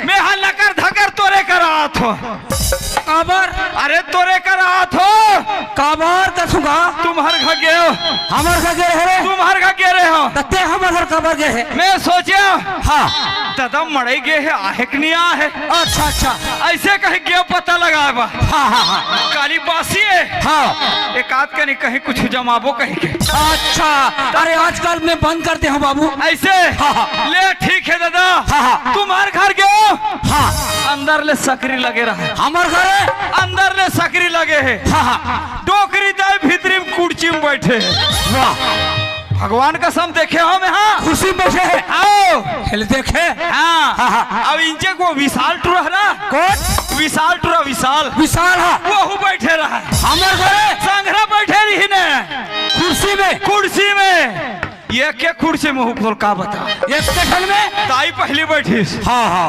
मैं हल्ला कर धकर तोरे करात हो काबर अरे तोरे करात हो काबर कछुगा तुम हर घर गए हो हमर का गे है तुम हर घर गए रहे हो तते हमर घर काबर गे है मैं सोचा हाँ दादा मड़े गए है आहे कि नहीं आ है अच्छा अच्छा ऐसे कहीं गया पता लगा बा हाँ हाँ हाँ काली बासी है हाँ एक आध कहीं कहीं कुछ जमाबो कहीं के अच्छा अरे आजकल मैं बंद करते हूँ बाबू ऐसे हाँ। ले ठीक है दादा हाँ। तुम्हारे घर गए हो हाँ अंदर ले सकरी लगे रहे हमर घर है अंदर ले सकरी लगे है हाँ हाँ टोकरी दाई भीतरी में कुर्सी में बैठे है वाह भगवान कसम देखे हो मैं हाँ खुशी में बैठे है आओ हेल देखे हाँ हाँ, हाँ। अब इनचे को विशाल टूर है ना कौन विशाल टूर विशाल विशाल हाँ वो बैठे रहा हमर घर है संघरा बैठे रही ने कुर्सी में ये क्या कुर्सी में ऊपर का बता एक सेकंड में ताई पहली बैठी हाँ हाँ